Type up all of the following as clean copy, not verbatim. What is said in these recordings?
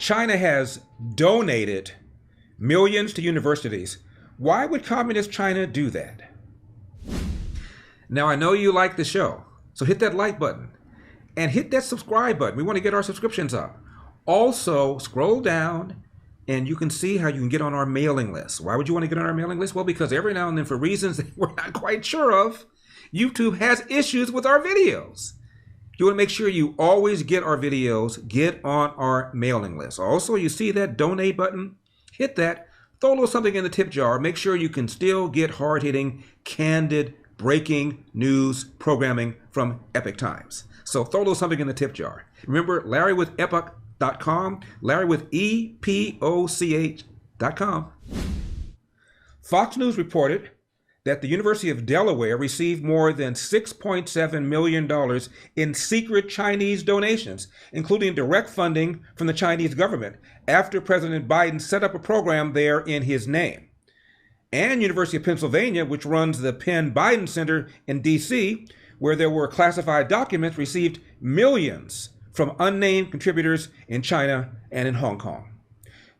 China has donated millions to universities. Why would communist China do that? Now, I know you like the show, so hit that like button and hit that subscribe button. We want to get our subscriptions up. Also, scroll down and you can see how you can get on our mailing list. Why would you want to get on our mailing list? Well, because every now and then, for reasons that we're not quite sure of, YouTube has issues with our videos. You want to make sure you always get our videos, get on our mailing list. Also, you see that donate button? Hit that. Throw a little something in the tip jar. Make sure you can still get hard-hitting, candid, breaking news programming from Epoch Times. So throw a little something in the tip jar. Remember, LarryWithEpoch.com, Larry with EPOCH.com. Fox News reported that the University of Delaware received more than $6.7 million in secret Chinese donations, including direct funding from the Chinese government, after President Biden set up a program there in his name. And University of Pennsylvania, which runs the Penn Biden Center in D.C., where there were classified documents, received millions from unnamed contributors in China and in Hong Kong.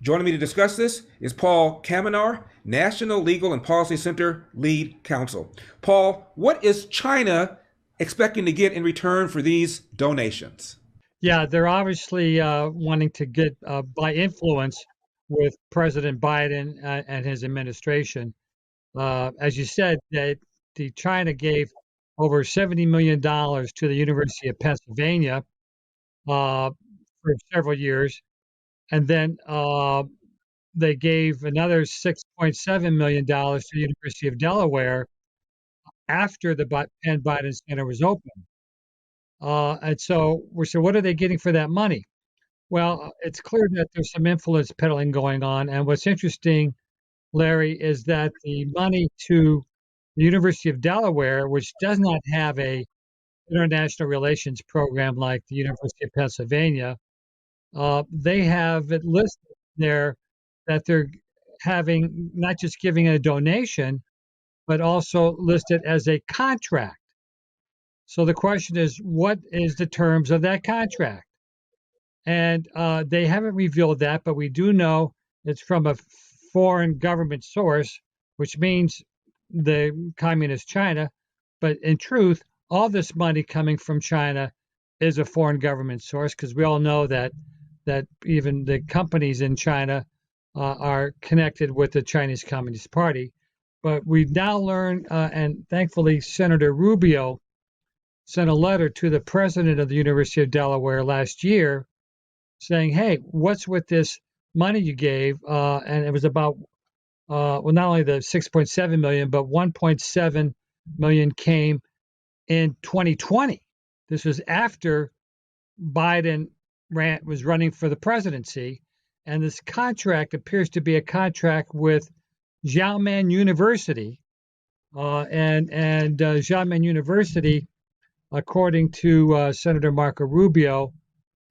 Joining me to discuss this is Paul Kamenar, National Legal and Policy Center Lead Counsel. Paul, what is China expecting to get in return for these donations? Yeah, they're obviously wanting to get by influence with President Biden and his administration. As you said, China gave over $70 million to the University of Pennsylvania for several years. And then they gave another $6.7 million to the University of Delaware after the Penn Biden Center was open. And so we said, what are they getting for that money? Well, it's clear that there's some influence peddling going on. And what's interesting, Larry, is that the money to the University of Delaware, which does not have a international relations program like the University of Pennsylvania, they have it listed there that they're having not just giving a donation, but also listed as a contract. So the question is, what is the terms of that contract? And they haven't revealed that, but we do know it's from a foreign government source, which means the communist China. But in truth, all this money coming from China is a foreign government source, because we all know that even the companies in China are connected with the Chinese Communist Party. But we've now learned, and thankfully Senator Rubio sent a letter to the president of the University of Delaware last year saying, hey, what's with this money you gave? And it was about, not only the 6.7 million, but 1.7 million came in 2020. This was after Biden was running for the presidency. And this contract appears to be a contract with Xiamen University. And Xiamen University, according to Senator Marco Rubio,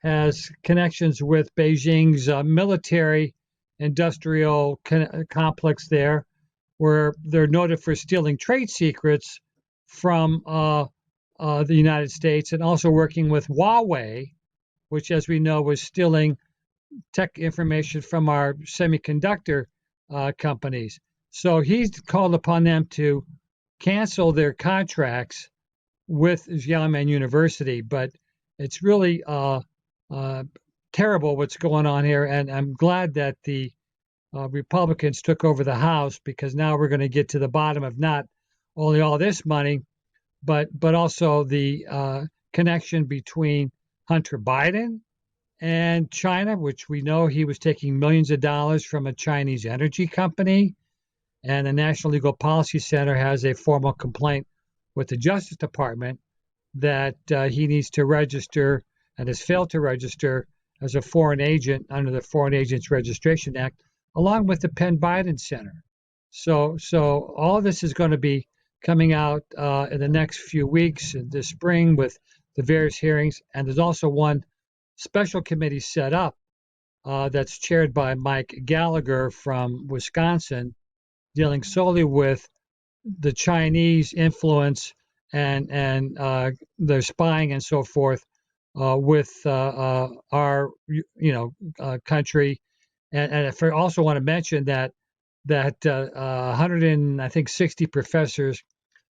has connections with Beijing's military industrial complex there, where they're noted for stealing trade secrets from the United States, and also working with Huawei, which, as we know, was stealing tech information from our semiconductor companies. So he's called upon them to cancel their contracts with Xiamen University. But it's really terrible what's going on here. And I'm glad that the Republicans took over the House, because now we're going to get to the bottom of not only all this money, but also the connection between Hunter Biden and China, which we know he was taking millions of dollars from a Chinese energy company. And the National Legal Policy Center has a formal complaint with the Justice Department that he needs to register and has failed to register as a foreign agent under the Foreign Agents Registration Act, along with the Penn Biden Center. So all of this is going to be coming out in the next few weeks in the spring with the various hearings. And there's also one special committee set up that's chaired by Mike Gallagher from Wisconsin, dealing solely with the Chinese influence and their spying and so forth with our country, and I also want to mention that 100 and I think 60 professors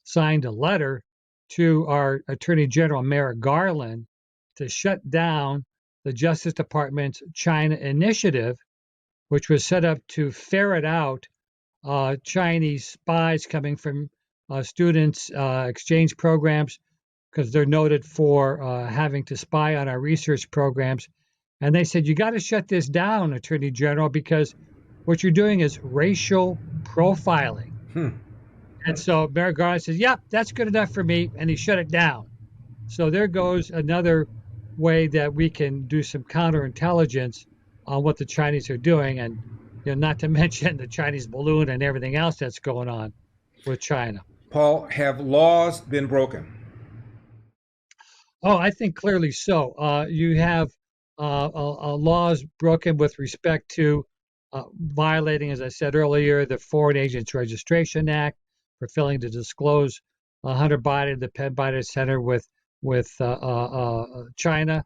signed a letter to our Attorney General Merrick Garland to shut down the Justice Department's China Initiative, which was set up to ferret out Chinese spies coming from students' exchange programs, because they're noted for having to spy on our research programs. And they said, you got to shut this down, Attorney General, because what you're doing is racial profiling. And so Merrick Garland says, yep, that's good enough for me. And he shut it down. So there goes another way that we can do some counterintelligence on what the Chinese are doing. And not to mention the Chinese balloon and everything else that's going on with China. Paul, have laws been broken? Oh, I think clearly so. You have laws broken with respect to violating, as I said earlier, the Foreign Agents Registration Act for failing to disclose Hunter Biden, the Penn Biden Center with China.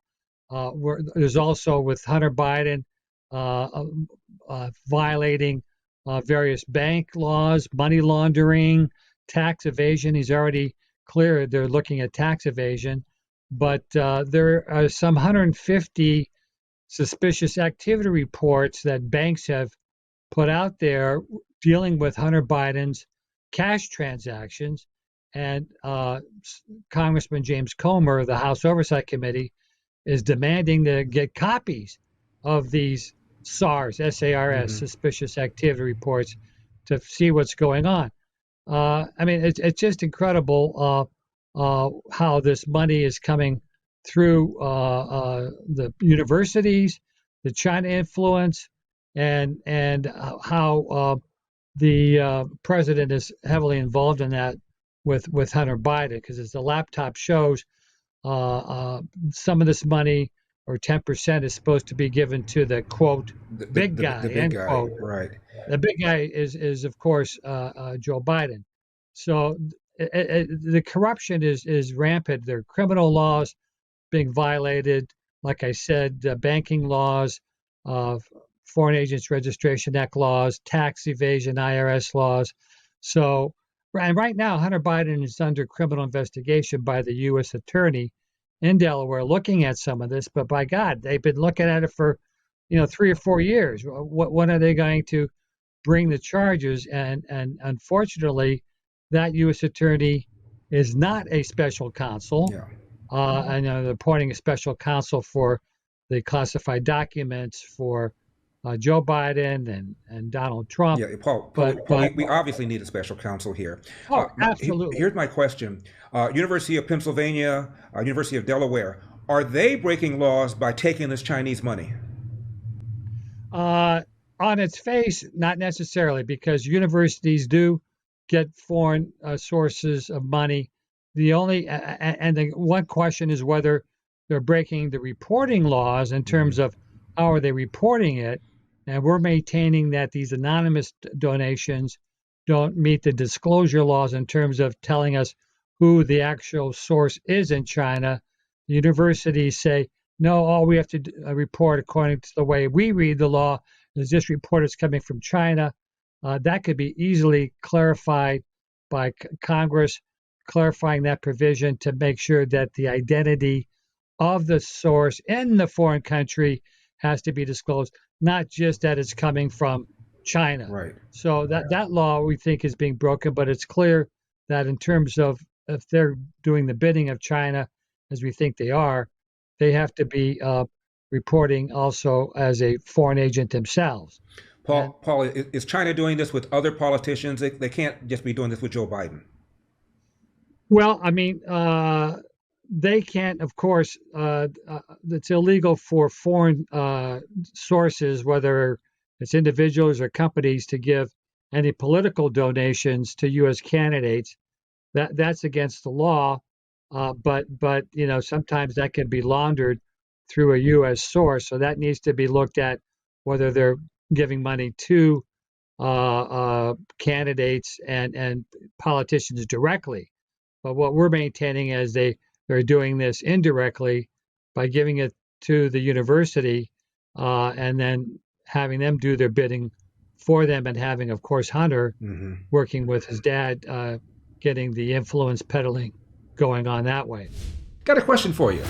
There's also with Hunter Biden violating various bank laws, money laundering, tax evasion. He's already cleared they're looking at tax evasion. But there are some 150 suspicious activity reports that banks have put out there dealing with Hunter Biden's cash transactions. And Congressman James Comer of the House Oversight Committee is demanding to get copies of these SARS, S-A-R-S, suspicious activity reports to see what's going on. I mean, it's just incredible how this money is coming through the universities, the China influence, and how the president is heavily involved in that with Hunter Biden, because as the laptop shows, some of this money, or 10%, is supposed to be given to the quote big guy, the big end guy, quote. right? The big guy is of course Joe Biden. So the corruption is rampant. There are criminal laws being violated. Like I said, banking laws, Foreign Agents Registration Act laws, tax evasion, IRS laws. So, and right now, Hunter Biden is under criminal investigation by the U.S. Attorney in Delaware, looking at some of this. But by God, they've been looking at it for 3 or 4 years. When are they going to bring the charges? And unfortunately, that U.S. attorney is not a special counsel. Yeah. And they're appointing a special counsel for the classified documents for Joe Biden and Donald Trump. Yeah, Paul, we obviously need a special counsel here. Oh, absolutely. Here's my question. University of Pennsylvania, University of Delaware, are they breaking laws by taking this Chinese money? On its face, not necessarily, because universities do get foreign sources of money. The one question is whether they're breaking the reporting laws in terms of how are they reporting it. And we're maintaining that these anonymous donations don't meet the disclosure laws in terms of telling us who the actual source is in China. The universities say, no, all we have to report according to the way we read the law is this report is coming from China. That could be easily clarified by Congress, clarifying that provision to make sure that the identity of the source in the foreign country has to be disclosed, not just that it's coming from China. Right. So that law we think is being broken, but it's clear that in terms of if they're doing the bidding of China, as we think they are, they have to be reporting also as a foreign agent themselves. Paul, is China doing this with other politicians? They can't just be doing this with Joe Biden. Well, I mean, they can't, of course, it's illegal for foreign sources, whether it's individuals or companies, to give any political donations to U.S. candidates. That's against the law. But sometimes that can be laundered through a U.S. source. So that needs to be looked at, whether they're giving money to candidates and politicians directly. But what we're maintaining is they're doing this indirectly by giving it to the university and then having them do their bidding for them, and having, of course, Hunter working with his dad, getting the influence peddling going on that way. Got a question for you.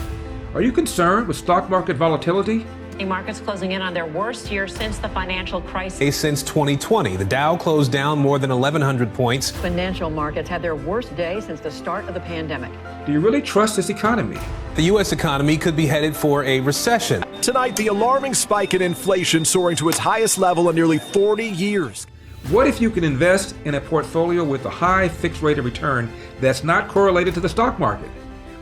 Are you concerned with stock market volatility? Markets closing in on their worst year since the financial crisis. Since 2020, the Dow closed down more than 1,100 points. Financial markets had their worst day since the start of the pandemic. Do you really trust this economy? The U.S. economy could be headed for a recession. Tonight, the alarming spike in inflation soaring to its highest level in nearly 40 years. What if you can invest in a portfolio with a high fixed rate of return that's not correlated to the stock market?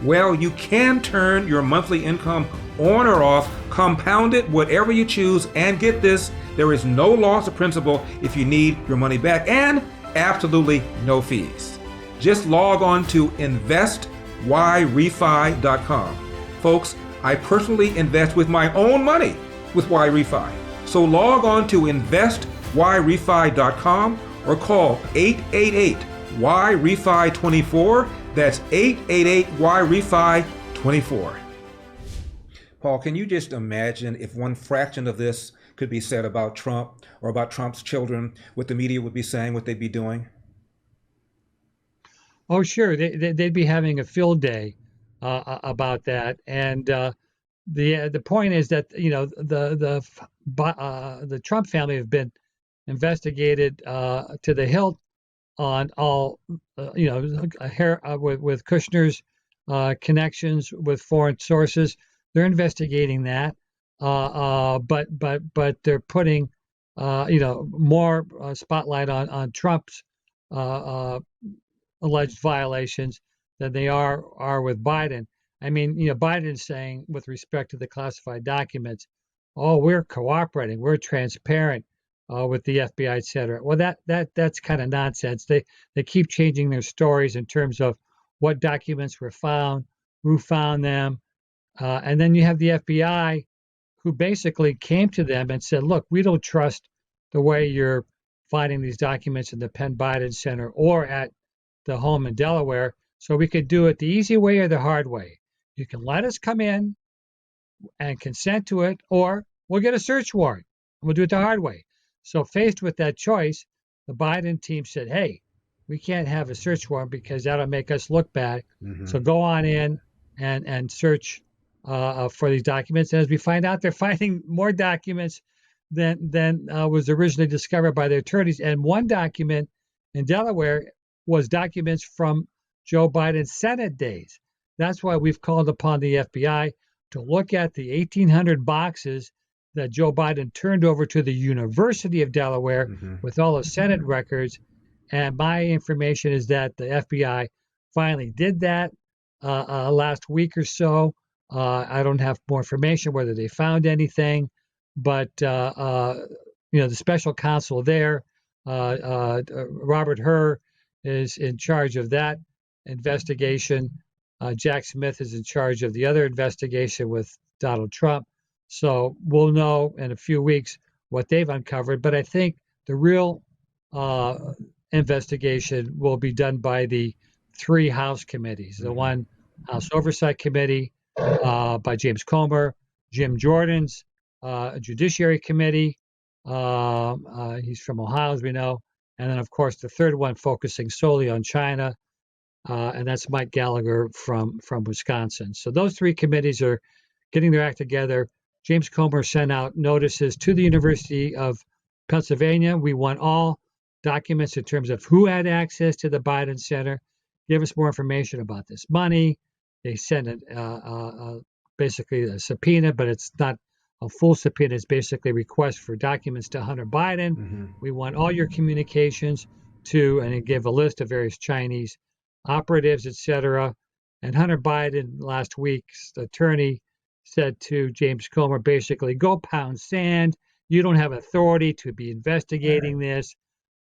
Well, you can turn your monthly income on or off, compound it, whatever you choose, and get this, there is no loss of principal if you need your money back, and absolutely no fees. Just log on to investyrefy.com. Folks, I personally invest with my own money with YRefi. So log on to investyrefy.com or call 888-YREFI24. That's 888-YREFI24. Paul, can you just imagine if one fraction of this could be said about Trump or about Trump's children, what the media would be saying, what they'd be doing? Oh, sure. They'd be having a field day about that. And the point is that, the Trump family have been investigated to the hilt on all, with Kushner's connections with foreign sources. They're investigating that, but they're putting, more spotlight on Trump's alleged violations than they are with Biden. I mean, Biden's saying with respect to the classified documents, oh, we're cooperating, we're transparent with the FBI, et cetera. Well, that's kind of nonsense. They keep changing their stories in terms of what documents were found, who found them. And then you have the FBI who basically came to them and said, look, we don't trust the way you're finding these documents in the Penn Biden Center or at the home in Delaware. So we could do it the easy way or the hard way. You can let us come in and consent to it, or we'll get a search warrant. We'll do it the hard way. So faced with that choice, the Biden team said, hey, we can't have a search warrant because that'll make us look bad. So go on in and search for these documents. And as we find out, they're finding more documents than was originally discovered by their attorneys. And one document in Delaware was documents from Joe Biden's Senate days. That's why we've called upon the FBI to look at the 1,800 boxes that Joe Biden turned over to the University of Delaware with all the Senate records. And my information is that the FBI finally did that last week or so. I don't have more information whether they found anything, but the special counsel there, Robert Hur, is in charge of that investigation. Jack Smith is in charge of the other investigation with Donald Trump. So we'll know in a few weeks what they've uncovered. But I think the real investigation will be done by the three House committees. The one House Oversight Committee by James Comer, Jim Jordan's Judiciary Committee. He's from Ohio, as we know. And then, of course, the third one focusing solely on China. And that's Mike Gallagher from Wisconsin. So those three committees are getting their act together. James Comer sent out notices to the University of Pennsylvania. We want all documents in terms of who had access to the Biden Center. Give us more information about this money. They sent basically a subpoena, but it's not a full subpoena. It's basically a request for documents to Hunter Biden. We want all your communications to, and it gave a list of various Chinese operatives, etc. And Hunter Biden last week's attorney said to James Comer, basically, go pound sand. You don't have authority to be investigating this,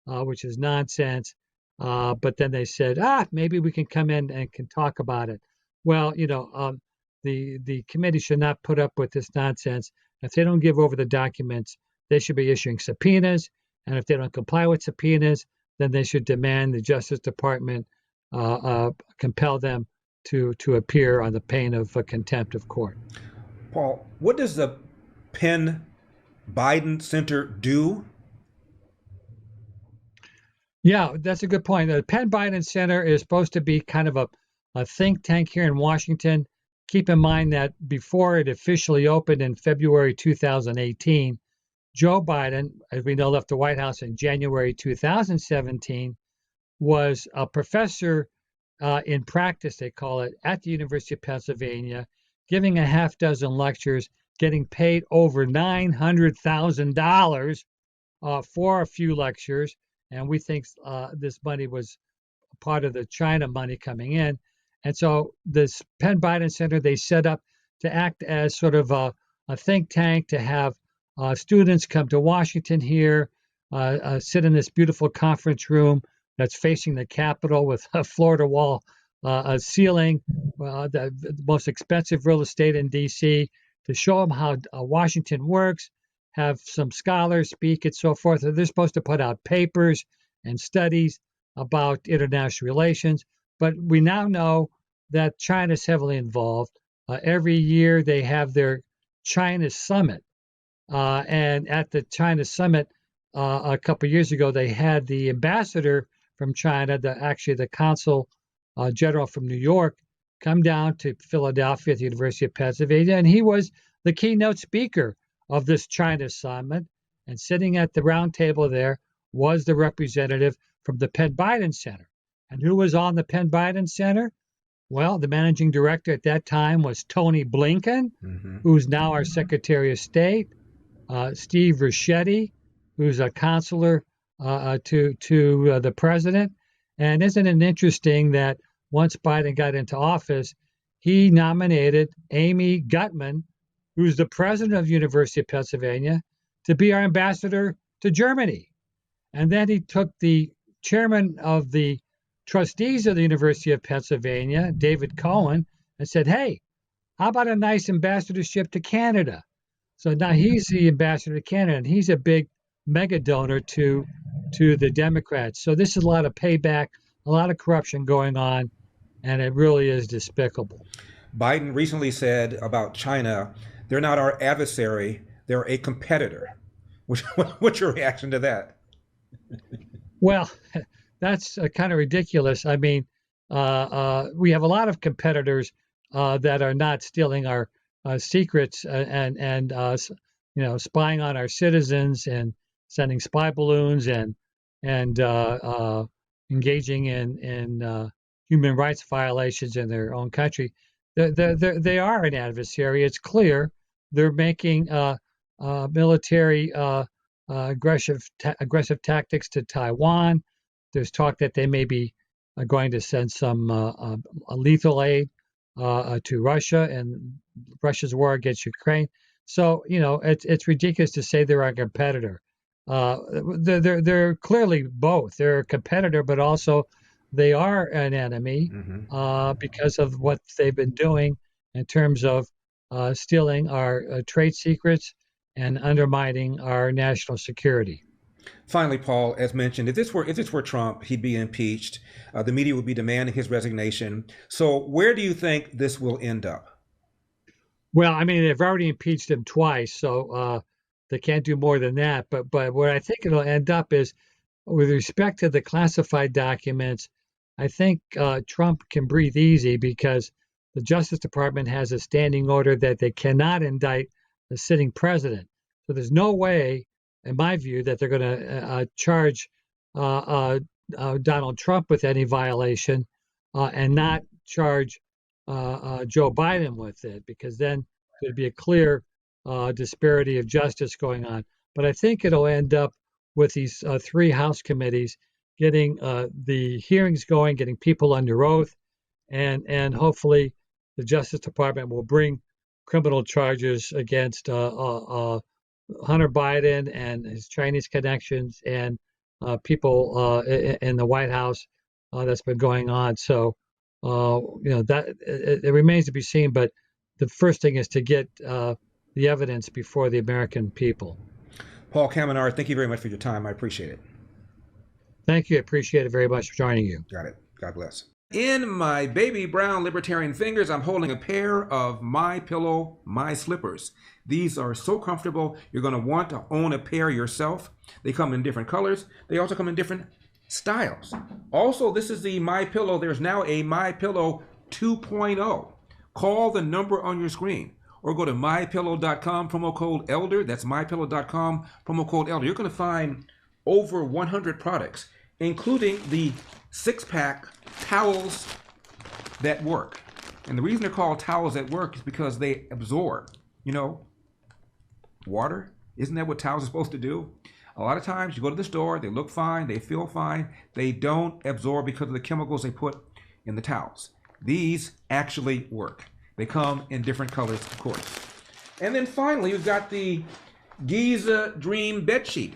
which is nonsense. But then they said, maybe we can come in and can talk about it. Well, the committee should not put up with this nonsense. If they don't give over the documents, they should be issuing subpoenas. And if they don't comply with subpoenas, then they should demand the Justice Department compel them to appear on the pain of contempt of court. Paul, what does the Penn Biden Center do? Yeah, that's a good point. The Penn Biden Center is supposed to be kind of a think tank here in Washington. Keep in mind that before it officially opened in February 2018, Joe Biden, as we know, left the White House in January 2017, was a professor in practice, they call it, at the University of Pennsylvania, giving a half dozen lectures, getting paid over $900,000 for a few lectures. And we think this money was part of the China money coming in. And so this Penn Biden Center, they set up to act as sort of a think tank, to have students come to Washington here, sit in this beautiful conference room that's facing the Capitol with a floor-to-wall ceiling, the most expensive real estate in D.C., to show them how Washington works, have some scholars speak and so forth. They're supposed to put out papers and studies about international relations. But we now know that China's heavily involved. Every year they have their China Summit. And at the China Summit a couple of years ago, they had the ambassador from China, the Counsel General from New York, come down to Philadelphia at the University of Pennsylvania. And he was the keynote speaker of this China Summit. And sitting at the round table there was the representative from the Penn Biden Center. And who was on the Penn Biden Center? Well, the managing director at that time was Tony Blinken, who's now our Secretary of State, Steve Ricchetti, who's a counselor to the president. And isn't it interesting that once Biden got into office, he nominated Amy Gutmann, who's the president of the University of Pennsylvania, to be our ambassador to Germany. And then he took the chairman of the trustees of the University of Pennsylvania, David Cohen, and said, hey, how about a nice ambassadorship to Canada? So now he's the ambassador to Canada, and he's a big mega donor to the Democrats. So this is a lot of payback, a lot of corruption going on, and it really is despicable. Biden recently said about China, they're not our adversary, they're a competitor. What's your reaction to that? Well, that's kind of ridiculous. I mean, we have a lot of competitors that are not stealing our secrets and spying on our citizens and sending spy balloons and engaging in human rights violations in their own country. They are an adversary. It's clear they're making military aggressive tactics to Taiwan. There's talk that they may be going to send some lethal aid to Russia and Russia's war against Ukraine. So, it's ridiculous to say they're a competitor. They're clearly both. They're a competitor, but also they are an enemy because of what they've been doing in terms of stealing our trade secrets and undermining our national security. Finally, Paul, as mentioned, if this were Trump, he'd be impeached. The media would be demanding his resignation. So where do you think this will end up? Well, I mean, they've already impeached him twice, so they can't do more than that. But where I think it'll end up is, with respect to the classified documents, I think Trump can breathe easy because the Justice Department has a standing order that they cannot indict the sitting president. So there's no way, in my view, that they're going to charge Donald Trump with any violation and not charge Joe Biden with it, because then there'd be a clear disparity of justice going on. But I think it'll end up with these three House committees getting the hearings going, getting people under oath, and hopefully the Justice Department will bring criminal charges against Hunter Biden and his Chinese connections and people in the White House that's been going on. So, that it remains to be seen. But the first thing is to get the evidence before the American people. Paul Kamenar, thank you very much for your time. I appreciate it. Thank you. I appreciate it very much for joining you. Got it. God bless. In my baby brown libertarian fingers, I'm holding a pair of My Pillow, My Slippers. These are so comfortable, you're going to want to own a pair yourself. They come in different colors. They also come in different styles. Also, this is the My Pillow. There's now a My Pillow 2.0. Call the number on your screen or go to mypillow.com, promo code ELDER. That's mypillow.com, promo code ELDER. You're going to find over 100 products, including the 6-pack towels that work. And the reason they're called towels that work is because they absorb, water. Isn't that what towels are supposed to do? A lot of times you go to the store, they look fine, they feel fine. They don't absorb because of the chemicals they put in the towels. These actually work. They come in different colors, of course. And then finally, we've got the Giza Dream Bedsheet.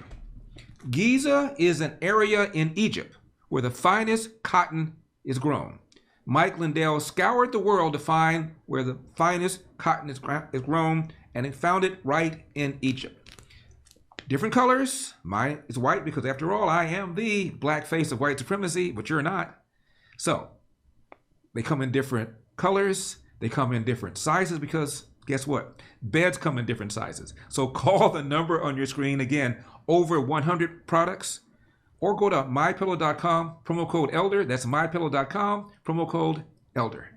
Giza is an area in Egypt where the finest cotton is grown. Mike Lindell scoured the world to find where the finest cotton is grown, and he found it right in Egypt. Different colors. Mine is white because, after all, I am the black face of white supremacy, but you're not. So they come in different colors. They come in different sizes because, guess what? Beds come in different sizes. So call the number on your screen. Again, over 100 products. Or go to mypillow.com, promo code ELDER. That's mypillow.com, promo code ELDER.